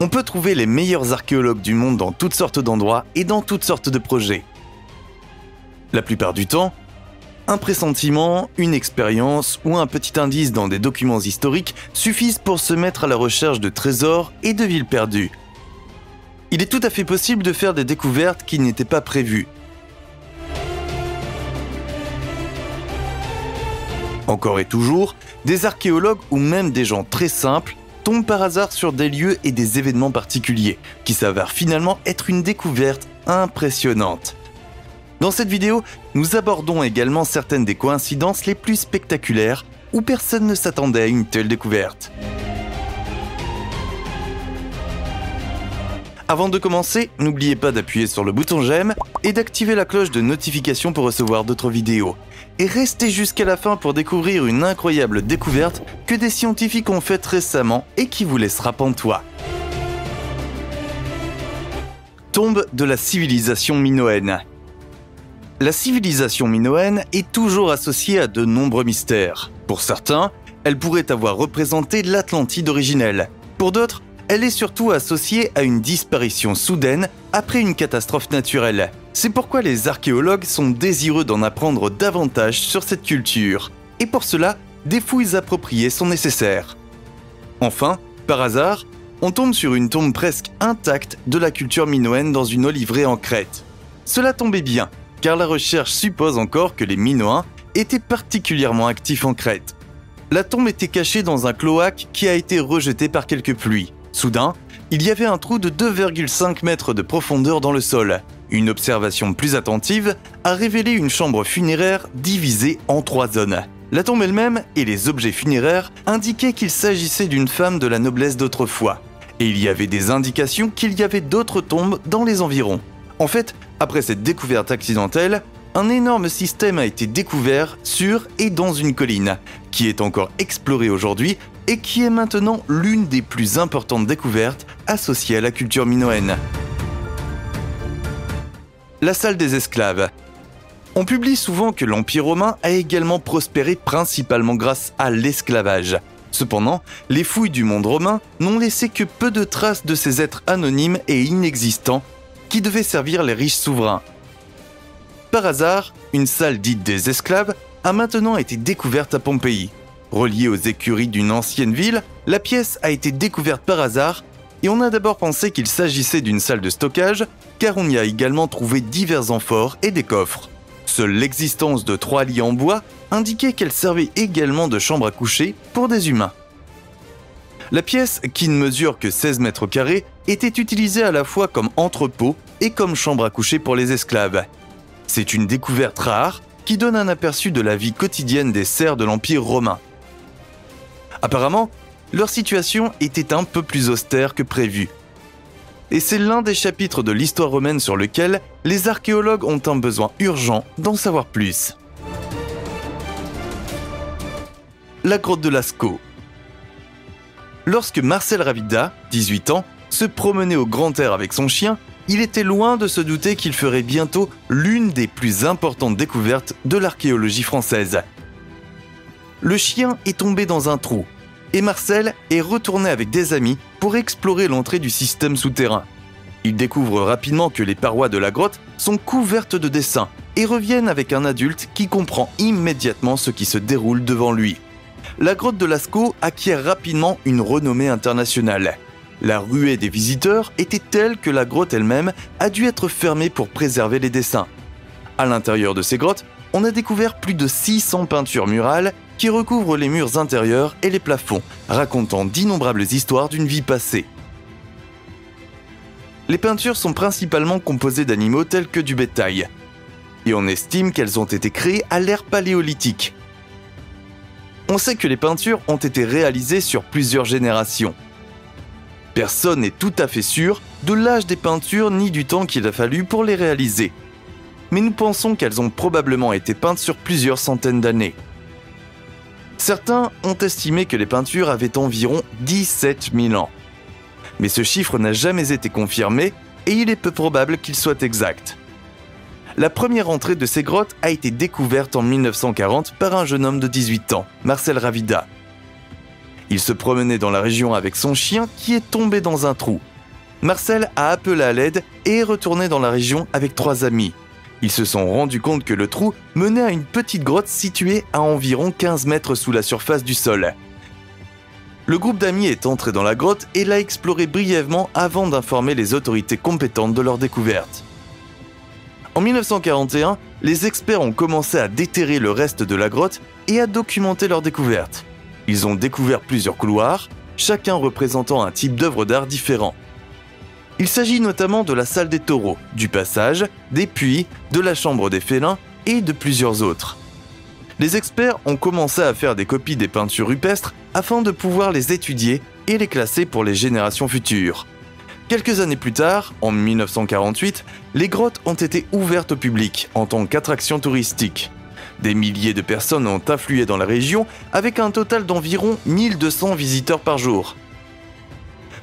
On peut trouver les meilleurs archéologues du monde dans toutes sortes d'endroits et dans toutes sortes de projets. La plupart du temps, un pressentiment, une expérience ou un petit indice dans des documents historiques suffisent pour se mettre à la recherche de trésors et de villes perdues. Il est tout à fait possible de faire des découvertes qui n'étaient pas prévues. Encore et toujours, des archéologues ou même des gens très simples tombent par hasard sur des lieux et des événements particuliers qui s'avèrent finalement être une découverte impressionnante. Dans cette vidéo, nous abordons également certaines des coïncidences les plus spectaculaires où personne ne s'attendait à une telle découverte. Avant de commencer, n'oubliez pas d'appuyer sur le bouton j'aime et d'activer la cloche de notification pour recevoir d'autres vidéos. Et restez jusqu'à la fin pour découvrir une incroyable découverte que des scientifiques ont faite récemment et qui vous laissera pantois. Tombe de la civilisation minoenne. La civilisation minoenne est toujours associée à de nombreux mystères. Pour certains, elle pourrait avoir représenté l'Atlantide originelle. Pour d'autres, elle est surtout associée à une disparition soudaine après une catastrophe naturelle. C'est pourquoi les archéologues sont désireux d'en apprendre davantage sur cette culture. Et pour cela, des fouilles appropriées sont nécessaires. Enfin, par hasard, on tombe sur une tombe presque intacte de la culture minoenne dans une oliveraie en Crète. Cela tombait bien, car la recherche suppose encore que les Minoens étaient particulièrement actifs en Crète. La tombe était cachée dans un cloaque qui a été rejeté par quelques pluies. Soudain, il y avait un trou de 2,5 mètres de profondeur dans le sol. Une observation plus attentive a révélé une chambre funéraire divisée en 3 zones. La tombe elle-même et les objets funéraires indiquaient qu'il s'agissait d'une femme de la noblesse d'autrefois. Et il y avait des indications qu'il y avait d'autres tombes dans les environs. En fait, après cette découverte accidentelle, un énorme système a été découvert sur et dans une colline, qui est encore explorée aujourd'hui et qui est maintenant l'une des plus importantes découvertes associées à la culture minoenne. La salle des esclaves. On publie souvent que l'Empire romain a également prospéré principalement grâce à l'esclavage. Cependant, les fouilles du monde romain n'ont laissé que peu de traces de ces êtres anonymes et inexistants qui devaient servir les riches souverains. Par hasard, une salle dite des esclaves a maintenant été découverte à Pompéi. Reliée aux écuries d'une ancienne ville, la pièce a été découverte par hasard et on a d'abord pensé qu'il s'agissait d'une salle de stockage car on y a également trouvé divers amphores et des coffres. Seule l'existence de 3 lits en bois indiquait qu'elle servait également de chambre à coucher pour des humains. La pièce, qui ne mesure que 16 mètres carrés, était utilisée à la fois comme entrepôt et comme chambre à coucher pour les esclaves. C'est une découverte rare qui donne un aperçu de la vie quotidienne des serfs de l'Empire romain. Apparemment, leur situation était un peu plus austère que prévu. Et c'est l'un des chapitres de l'histoire romaine sur lequel les archéologues ont un besoin urgent d'en savoir plus. La grotte de Lascaux. Lorsque Marcel Ravida, 18 ans, se promenait au grand air avec son chien, il était loin de se douter qu'il ferait bientôt l'une des plus importantes découvertes de l'archéologie française. Le chien est tombé dans un trou, et Marcel est retourné avec des amis pour explorer l'entrée du système souterrain. Il découvre rapidement que les parois de la grotte sont couvertes de dessins et reviennent avec un adulte qui comprend immédiatement ce qui se déroule devant lui. La grotte de Lascaux acquiert rapidement une renommée internationale. La ruée des visiteurs était telle que la grotte elle-même a dû être fermée pour préserver les dessins. À l'intérieur de ces grottes, on a découvert plus de 600 peintures murales qui recouvrent les murs intérieurs et les plafonds, racontant d'innombrables histoires d'une vie passée. Les peintures sont principalement composées d'animaux tels que du bétail, et on estime qu'elles ont été créées à l'ère paléolithique. On sait que les peintures ont été réalisées sur plusieurs générations. Personne n'est tout à fait sûr de l'âge des peintures ni du temps qu'il a fallu pour les réaliser. Mais nous pensons qu'elles ont probablement été peintes sur plusieurs centaines d'années. Certains ont estimé que les peintures avaient environ 17 000 ans. Mais ce chiffre n'a jamais été confirmé et il est peu probable qu'il soit exact. La première entrée de ces grottes a été découverte en 1940 par un jeune homme de 18 ans, Marcel Ravida. Il se promenait dans la région avec son chien qui est tombé dans un trou Marcel a appelé à l'aide et est retourné dans la région avec 3 amis. Ils se sont rendus compte que le trou menait à une petite grotte située à environ 15 mètres sous la surface du sol. Le groupe d'amis est entré dans la grotte et l'a explorée brièvement avant d'informer les autorités compétentes de leur découverte. En 1941, les experts ont commencé à déterrer le reste de la grotte et à documenter leur découverte. Ils ont découvert plusieurs couloirs, chacun représentant un type d'œuvre d'art différent. Il s'agit notamment de la salle des taureaux, du passage, des puits, de la chambre des félins et de plusieurs autres. Les experts ont commencé à faire des copies des peintures rupestres afin de pouvoir les étudier et les classer pour les générations futures. Quelques années plus tard, en 1948, les grottes ont été ouvertes au public en tant qu'attraction touristique. Des milliers de personnes ont afflué dans la région avec un total d'environ 1200 visiteurs par jour.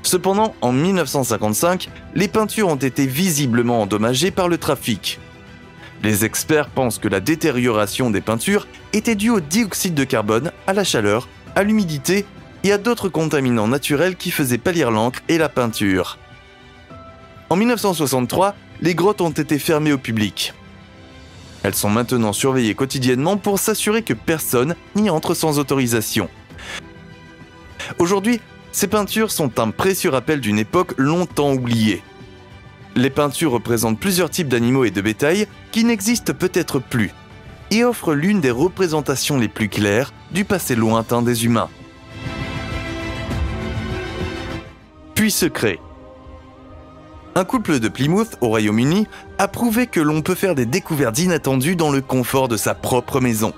Cependant, en 1955, les peintures ont été visiblement endommagées par le trafic. Les experts pensent que la détérioration des peintures était due au dioxyde de carbone, à la chaleur, à l'humidité et à d'autres contaminants naturels qui faisaient pâlir l'encre et la peinture. En 1963, les grottes ont été fermées au public. Elles sont maintenant surveillées quotidiennement pour s'assurer que personne n'y entre sans autorisation. Aujourd'hui, ces peintures sont un précieux rappel d'une époque longtemps oubliée. Les peintures représentent plusieurs types d'animaux et de bétail qui n'existent peut-être plus et offrent l'une des représentations les plus claires du passé lointain des humains. Puits secret. Un couple de Plymouth, au Royaume-Uni, a prouvé que l'on peut faire des découvertes inattendues dans le confort de sa propre maison.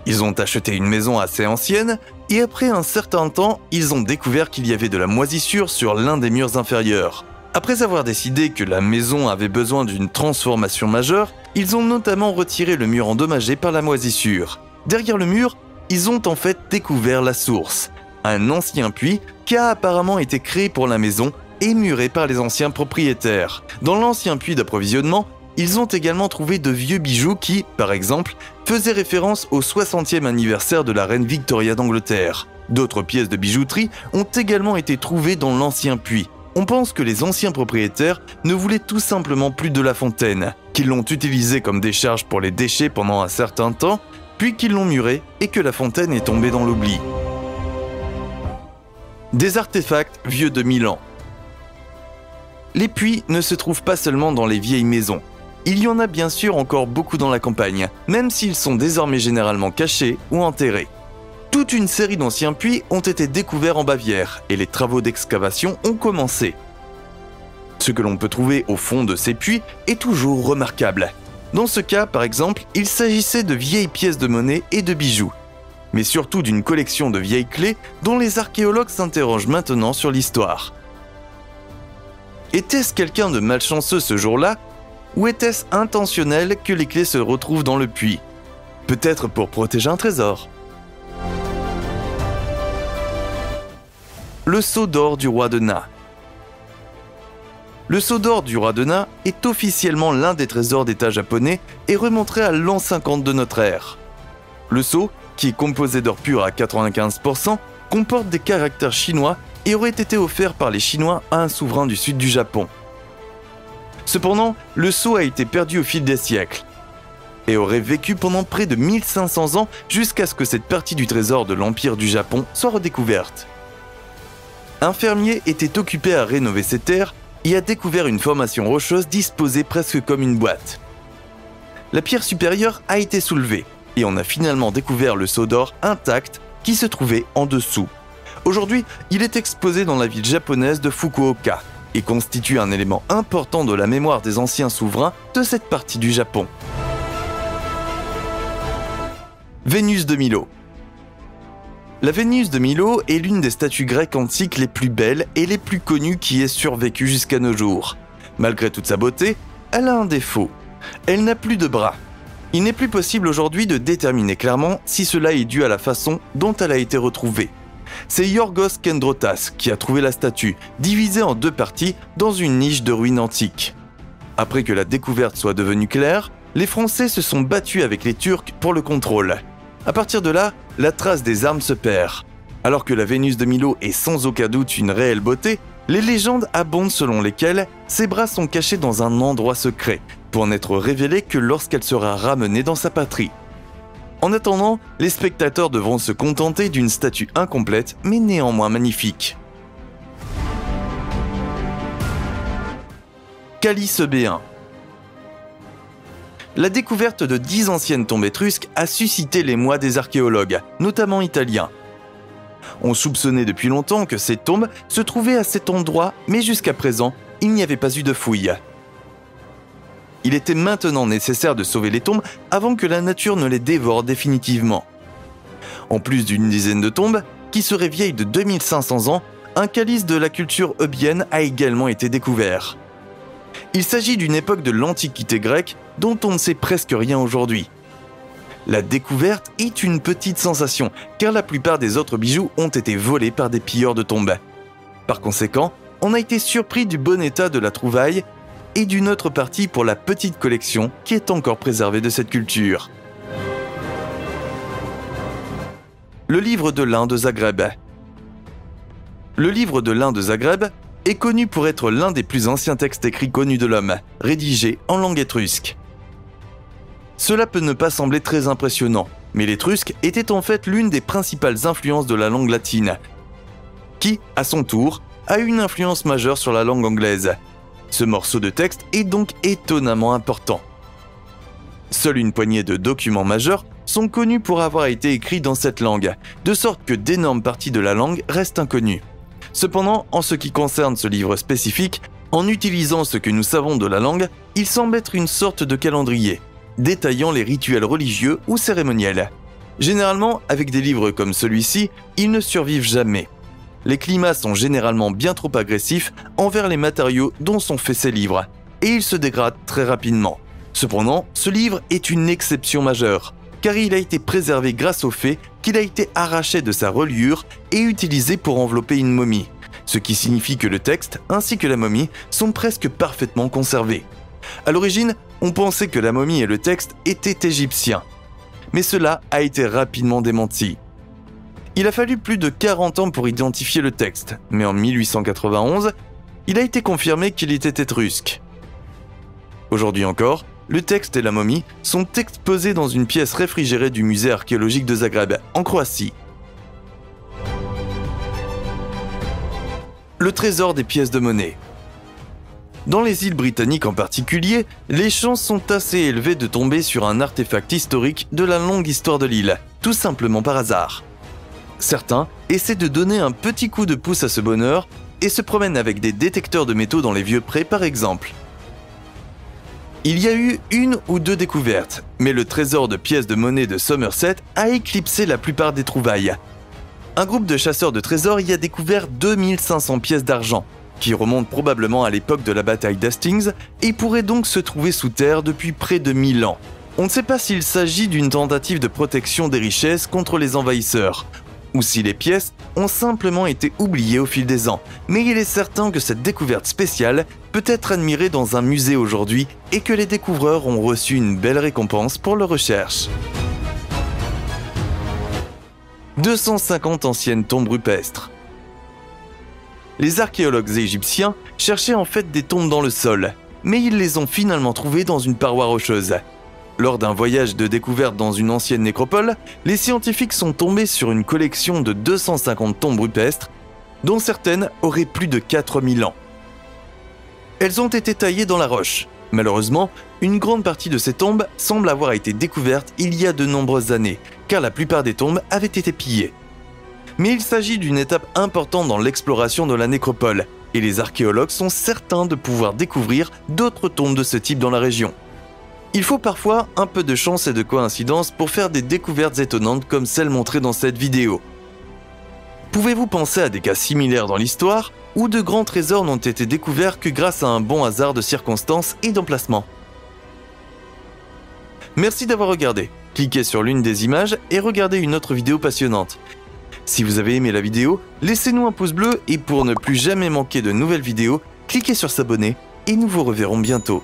Ils ont acheté une maison assez ancienne et après un certain temps, ils ont découvert qu'il y avait de la moisissure sur l'un des murs inférieurs. Après avoir décidé que la maison avait besoin d'une transformation majeure, ils ont notamment retiré le mur endommagé par la moisissure. Derrière le mur, ils ont en fait découvert la source, un ancien puits qui a apparemment été créé pour la maison et muré par les anciens propriétaires. Dans l'ancien puits d'approvisionnement, ils ont également trouvé de vieux bijoux qui, par exemple, faisaient référence au 60e anniversaire de la reine Victoria d'Angleterre. D'autres pièces de bijouterie ont également été trouvées dans l'ancien puits. On pense que les anciens propriétaires ne voulaient tout simplement plus de la fontaine, qu'ils l'ont utilisée comme décharge pour les déchets pendant un certain temps, puis qu'ils l'ont murée et que la fontaine est tombée dans l'oubli. Des artefacts vieux de 1000 ans. Les puits ne se trouvent pas seulement dans les vieilles maisons. Il y en a bien sûr encore beaucoup dans la campagne, même s'ils sont désormais généralement cachés ou enterrés. Toute une série d'anciens puits ont été découverts en Bavière et les travaux d'excavation ont commencé. Ce que l'on peut trouver au fond de ces puits est toujours remarquable. Dans ce cas, par exemple, il s'agissait de vieilles pièces de monnaie et de bijoux, mais surtout d'une collection de vieilles clés dont les archéologues s'interrogent maintenant sur l'histoire. Était-ce quelqu'un de malchanceux ce jour-là, ou était-ce intentionnel que les clés se retrouvent dans le puits? Peut-être pour protéger un trésor. Le sceau d'or du roi de Na. Le sceau d'or du roi de Na est officiellement l'un des trésors d'État japonais et remonterait à l'an 50 de notre ère. Le sceau, qui est composé d'or pur à 95%, comporte des caractères chinois et aurait été offert par les Chinois à un souverain du sud du Japon. Cependant, le sceau a été perdu au fil des siècles et aurait vécu pendant près de 1500 ans jusqu'à ce que cette partie du trésor de l'Empire du Japon soit redécouverte. Un fermier était occupé à rénover ses terres et a découvert une formation rocheuse disposée presque comme une boîte. La pierre supérieure a été soulevée et on a finalement découvert le sceau d'or intact qui se trouvait en dessous. Aujourd'hui, il est exposé dans la ville japonaise de Fukuoka et constitue un élément important de la mémoire des anciens souverains de cette partie du Japon. Vénus de Milo. La Vénus de Milo est l'une des statues grecques antiques les plus belles et les plus connues qui ait survécu jusqu'à nos jours. Malgré toute sa beauté, elle a un défaut. Elle n'a plus de bras. Il n'est plus possible aujourd'hui de déterminer clairement si cela est dû à la façon dont elle a été retrouvée. C'est Yorgos Kendrotas qui a trouvé la statue, divisée en deux parties dans une niche de ruines antiques. Après que la découverte soit devenue claire, les Français se sont battus avec les Turcs pour le contrôle. À partir de là, la trace des armes se perd. Alors que la Vénus de Milo est sans aucun doute une réelle beauté, Les légendes abondent selon lesquelles ses bras sont cachés dans un endroit secret, pour n'être révélés que lorsqu'elle sera ramenée dans sa patrie. En attendant, les spectateurs devront se contenter d'une statue incomplète, mais néanmoins magnifique. Calice B1. La découverte de 10 anciennes tombes étrusques a suscité l'émoi des archéologues, notamment italiens. On soupçonnait depuis longtemps que ces tombes se trouvaient à cet endroit, mais jusqu'à présent, il n'y avait pas eu de fouilles. Il était maintenant nécessaire de sauver les tombes avant que la nature ne les dévore définitivement. En plus d'une dizaine de tombes, qui seraient vieilles de 2500 ans, un calice de la culture eubienne a également été découvert. Il s'agit d'une époque de l'Antiquité grecque dont on ne sait presque rien aujourd'hui. La découverte est une petite sensation, car la plupart des autres bijoux ont été volés par des pilleurs de tombes. Par conséquent, on a été surpris du bon état de la trouvaille et d'une autre partie pour la petite collection qui est encore préservée de cette culture. Le livre de lin de Zagreb. Le livre de lin de Zagreb est connu pour être l'un des plus anciens textes écrits connus de l'homme, rédigé en langue étrusque. Cela peut ne pas sembler très impressionnant, mais l'étrusque était en fait l'une des principales influences de la langue latine, qui, à son tour, a eu une influence majeure sur la langue anglaise. Ce morceau de texte est donc étonnamment important. Seule une poignée de documents majeurs sont connus pour avoir été écrits dans cette langue, de sorte que d'énormes parties de la langue restent inconnues. Cependant, en ce qui concerne ce livre spécifique, en utilisant ce que nous savons de la langue, il semble être une sorte de calendrier, détaillant les rituels religieux ou cérémoniels. Généralement, avec des livres comme celui-ci, ils ne survivent jamais. Les climats sont généralement bien trop agressifs envers les matériaux dont sont faits ces livres, et ils se dégradent très rapidement. Cependant, ce livre est une exception majeure, car il a été préservé grâce au fait qu'il a été arraché de sa reliure et utilisé pour envelopper une momie, ce qui signifie que le texte ainsi que la momie sont presque parfaitement conservés. À l'origine, on pensait que la momie et le texte étaient égyptiens, mais cela a été rapidement démenti. Il a fallu plus de 40 ans pour identifier le texte, mais en 1891, il a été confirmé qu'il était étrusque. Aujourd'hui encore, le texte et la momie sont exposés dans une pièce réfrigérée du musée archéologique de Zagreb, en Croatie. Le trésor des pièces de monnaie. Dans les îles britanniques en particulier, les chances sont assez élevées de tomber sur un artefact historique de la longue histoire de l'île, tout simplement par hasard. Certains essaient de donner un petit coup de pouce à ce bonheur et se promènent avec des détecteurs de métaux dans les vieux prés par exemple. Il y a eu une ou deux découvertes, mais le trésor de pièces de monnaie de Somerset a éclipsé la plupart des trouvailles. Un groupe de chasseurs de trésors y a découvert 2500 pièces d'argent, qui remontent probablement à l'époque de la bataille d'Hastings et pourraient donc se trouver sous terre depuis près de 1000 ans. On ne sait pas s'il s'agit d'une tentative de protection des richesses contre les envahisseurs, ou si les pièces ont simplement été oubliées au fil des ans, mais il est certain que cette découverte spéciale peut être admirée dans un musée aujourd'hui et que les découvreurs ont reçu une belle récompense pour leurs recherches. 250 anciennes tombes rupestres. Les archéologues égyptiens cherchaient en fait des tombes dans le sol, mais ils les ont finalement trouvées dans une paroi rocheuse. Lors d'un voyage de découverte dans une ancienne nécropole, les scientifiques sont tombés sur une collection de 250 tombes rupestres, dont certaines auraient plus de 4000 ans. Elles ont été taillées dans la roche. Malheureusement, une grande partie de ces tombes semble avoir été découverte il y a de nombreuses années, car la plupart des tombes avaient été pillées. Mais il s'agit d'une étape importante dans l'exploration de la nécropole, et les archéologues sont certains de pouvoir découvrir d'autres tombes de ce type dans la région. Il faut parfois un peu de chance et de coïncidence pour faire des découvertes étonnantes comme celles montrées dans cette vidéo. Pouvez-vous penser à des cas similaires dans l'histoire où de grands trésors n'ont été découverts que grâce à un bon hasard de circonstances et d'emplacement? Merci d'avoir regardé. Cliquez sur l'une des images et regardez une autre vidéo passionnante. Si vous avez aimé la vidéo, laissez-nous un pouce bleu et pour ne plus jamais manquer de nouvelles vidéos, cliquez sur s'abonner et nous vous reverrons bientôt.